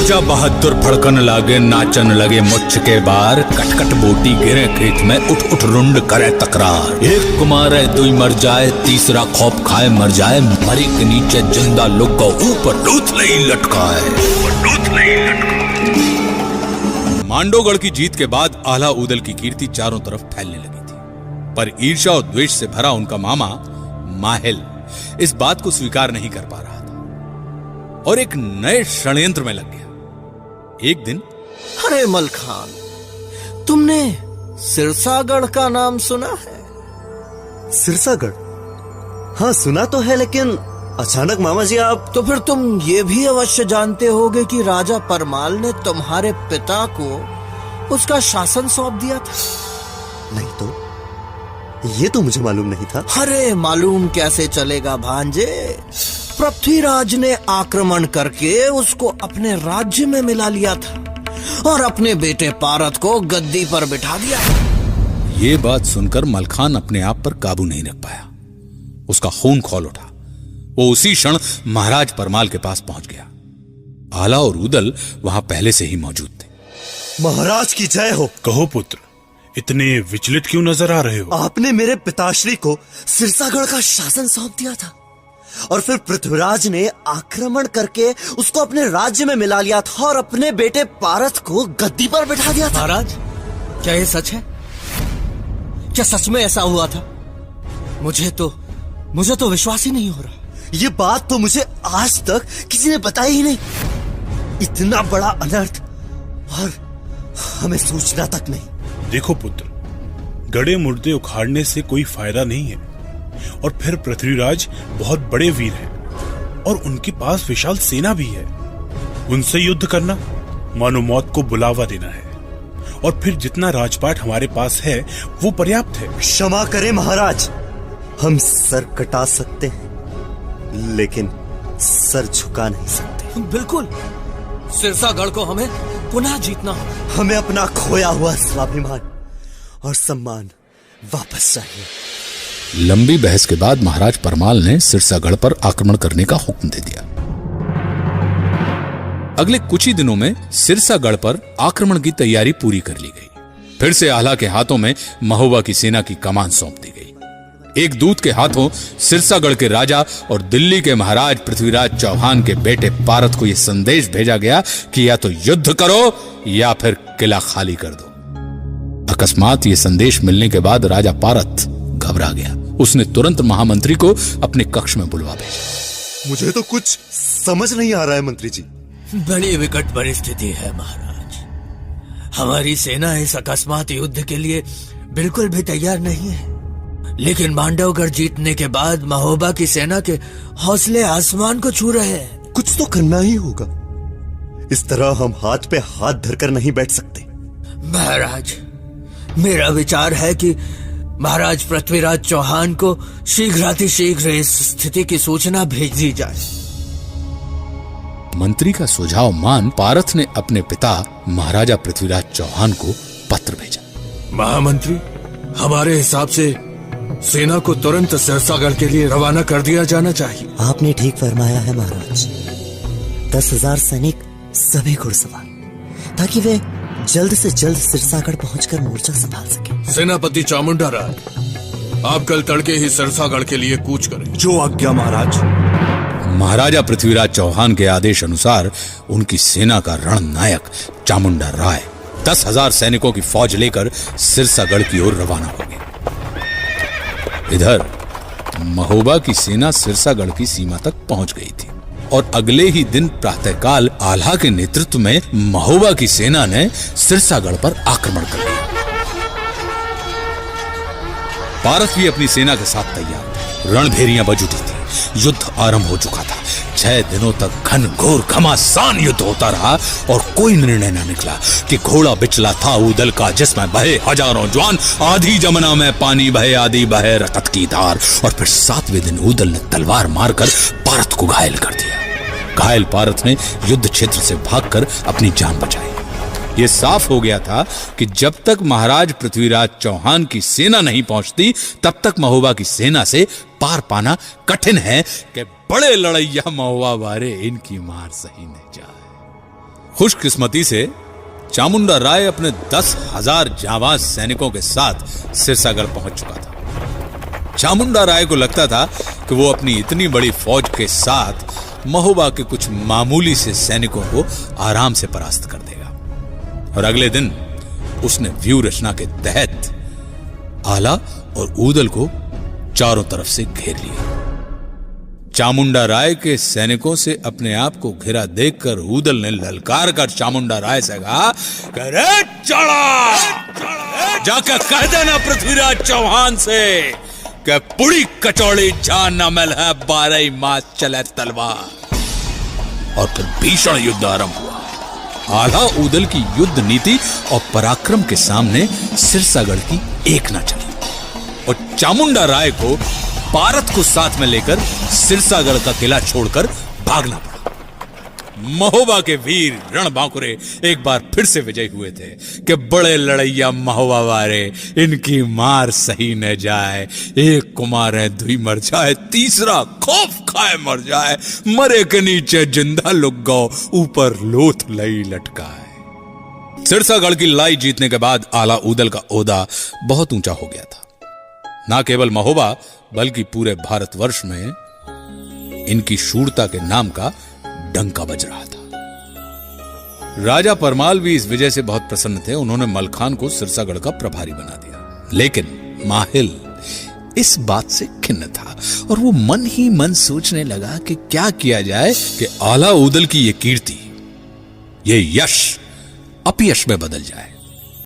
राजा बहादुर फड़कन लागे, नाचन लगे मुच्छ के बार, कटकट बोटी गिरे खेत में, उठ उठ रुंड करे तकरार। एक कुमारे दुई मर जाए, तीसरा खौफ खाए मर जाए, मरी के नीचे जिंदा लोग को ऊपर लूथले ही लटकाए। मांडोगढ़ की जीत के बाद आला उदल की कीर्ति चारों तरफ फैलने लगी थी, पर ईर्ष्या और द्वेष से भरा उनका मामा माहिल इस बात को स्वीकार नहीं कर पा रहा था और एक नए षड्यंत्र में लग गया। एक दिन, अरे मलखान, तुमने सिरसागढ़ का नाम सुना है? सिरसागढ़? हाँ सुना तो है, लेकिन अचानक मामा जी आप। तो फिर तुम ये भी अवश्य जानते होगे कि राजा परमाल ने तुम्हारे पिता को उसका शासन सौंप दिया था। नहीं तो, ये तो मुझे मालूम नहीं था। अरे मालूम कैसे चलेगा भांजे, पृथ्वीराज ने आक्रमण करके उसको अपने राज्य में मिला लिया था और अपने बेटे पारत को गद्दी पर बिठा दिया। ये बात सुनकर मलखान अपने आप पर काबू नहीं रख पाया। उसका खून खौल उठा। वो उसी क्षण महाराज परमाल के पास पहुंच गया। आला और उदल वहां पहले से ही मौजूद थे। महाराज की जय हो। कहो पुत्र, इतने विचलित क्यों नजर आ रहे हो? आपने मेरे पिताश्री को सिरसागढ़ का शासन सौंप दिया था और फिर पृथ्वीराज ने आक्रमण करके उसको अपने राज्य में मिला लिया था और अपने बेटे पारत को गद्दी पर बिठा दिया था। महाराज, क्या ये सच है? क्या सच में ऐसा हुआ था? मुझे तो विश्वास ही नहीं हो रहा। ये बात तो मुझे आज तक किसी ने बताई ही नहीं। इतना बड़ा अनर्थ और हमें सूचना तक नहीं। देखो पुत्र, गड़े मुर्दे उखाड़ने से कोई फायदा नहीं है और फिर पृथ्वीराज बहुत बड़े वीर हैं और उनके पास विशाल सेना भी है। उनसे युद्ध करना मानो मौत को बुलावा देना है और फिर जितना राजपाट हमारे पास है वो पर्याप्त है। क्षमा करें महाराज, हम सर कटा सकते हैं लेकिन सर झुका नहीं सकते। बिल्कुल, सिरसागढ़ को हमें पुनः जीतना होगा। हमें अपना खोया हुआ स्वाभिमान और सम्मान वापस चाहिए। लंबी बहस के बाद महाराज परमाल ने सिरसागढ़ पर आक्रमण करने का हुक्म दे दिया। अगले कुछ ही दिनों में सिरसागढ़ पर आक्रमण की तैयारी पूरी कर ली गई। फिर से आला के हाथों में महोबा की सेना की कमान सौंप दी गई। एक दूत के हाथों सिरसागढ़ के राजा और दिल्ली के महाराज पृथ्वीराज चौहान के बेटे पारत को यह संदेश भेजा गया कि या तो युद्ध करो या फिर किला खाली कर दो। अकस्मात ये संदेश मिलने के बाद राजा पारत घबरा गया। उसने तुरंत महामंत्री को अपने कक्ष में बुलवा भेजा। मुझे तो कुछ समझ नहीं आ रहा है मंत्री जी। बड़ी विकट परिस्थिति है महाराज। हमारी सेना इस अकस्मात युद्ध के लिए बिल्कुल भी तैयार नहीं है, लेकिन मांडवगढ़ जीतने के बाद महोबा की सेना के हौसले आसमान को छू रहे हैं। कुछ तो करना ही होगा। इस तरह हम हाथ पे हाथ धरकर नहीं बैठ सकते। महाराज, मेरा विचार है कि महाराज पृथ्वीराज चौहान को शीघ्रातिशीघ्र इस स्थिति की सूचना भेज दी जाए। मंत्री का सुझाव मान पारथ ने अपने पिता महाराजा पृथ्वीराज चौहान को पत्र भेजा। महामंत्री, हमारे हिसाब से सेना को तुरंत सिरसागढ़ के लिए रवाना कर दिया जाना चाहिए। आपने ठीक फरमाया है महाराज। 10,000 सैनिक, सभी घुड़सवार, ताकि वे जल्द से जल्द सिरसागढ़ पहुंचकर मोर्चा संभाल सके। सेनापति चामुंडा राय, आप कल तड़के ही सिरसागढ़ के लिए कूच करें। जो आज्ञा महाराज। महाराजा पृथ्वीराज चौहान के आदेश अनुसार उनकी सेना का रणनायक चामुंडा राय 10,000 सैनिकों की फौज लेकर सिरसागढ़ की ओर रवाना हो गए। इधर महोबा की सेना सिरसागढ़ की सीमा तक पहुंच गई थी और अगले ही दिन प्रातःकाल आल्हा के नेतृत्व में महोबा की सेना ने सिरसागढ़ पर आक्रमण कर लिया। पारस भी अपनी सेना के साथ तैयार थे। रणभेरियां बज उठी थी। युद्ध आरंभ हो चुका था। 6 दिनों तक घनघोर घमासान युद्ध होता रहा और कोई निर्णय न निकला कि घोड़ा बिचला था उदल का, जिसमें बहे हजारों जवान, आधी जमुना में पानी बहे, आधी बहे रतत की धार। और फिर 7वें दिन उदल ने तलवार मारकर पारत को घायल कर दिया। घायल पारत ने युद्ध क्षेत्र से भागकर अपनी जान बचाई। यह साफ हो गया था कि जब तक महाराज पृथ्वीराज चौहान की सेना नहीं पहुंचती तब तक महोबा की सेना से पार पाना कठिन है कि बड़े लड़ैया महोबा बारे इनकी मार सही नहीं जाए। खुशकिस्मती से चामुंडा राय अपने 10,000 जांबाज सैनिकों के साथ सिरसागढ़ पहुंच चुका था। चामुंडा राय को लगता था कि वो अपनी इतनी बड़ी फौज के साथ महोबा के कुछ मामूली से सैनिकों को आराम से परास्त कर देगा, और अगले दिन उसने व्यूह रचना के तहत आला और ऊदल को चारों तरफ से घेर लिया। चामुंडा राय के सैनिकों से अपने आप को घिरा देखकर ऊदल ने ललकार कर चामुंडा राय से कहा, रे चढ़ा जाकर कह देना पृथ्वीराज चौहान से कि पुड़ी कचौड़ी जान न मिल है 12 मास चले तलवार। और फिर भीषण युद्ध आरंभ हुआ। आला ऊदल की युद्ध नीति और पराक्रम के सामने सिरसागढ़ की एक न चली, और चामुंडा राय को पारत को साथ में लेकर सिरसागढ़ का किला छोड़कर भागना पड़ा। महोबा के वीर रणबांकुरे एक बार फिर से विजयी हुए थे कि बड़े लड़ैया महोबा वारे, इनकी मार सही न जाए, एक को मारे दुई मर जाए, तीसरा खौफ खाए मर जाए, मरे के नीचे जिंदा लुक गो, ऊपर लोथ लई लटकाए। सिरसागढ़ की लड़ाई जीतने के बाद आला ऊदल का ओहदा बहुत ऊंचा हो गया था। ना केवल महोबा बल्कि पूरे भारतवर्ष में इनकी शूरता के नाम का डंका बज रहा था। राजा परमाल भी इस विजय से बहुत प्रसन्न थे। उन्होंने मलखान को सिरसागढ़ का प्रभारी बना दिया, लेकिन माहिल इस बात से खिन्न था और वो मन ही मन सोचने लगा कि क्या किया जाए कि आला ऊदल की ये कीर्ति, ये यश अपयश में बदल जाए।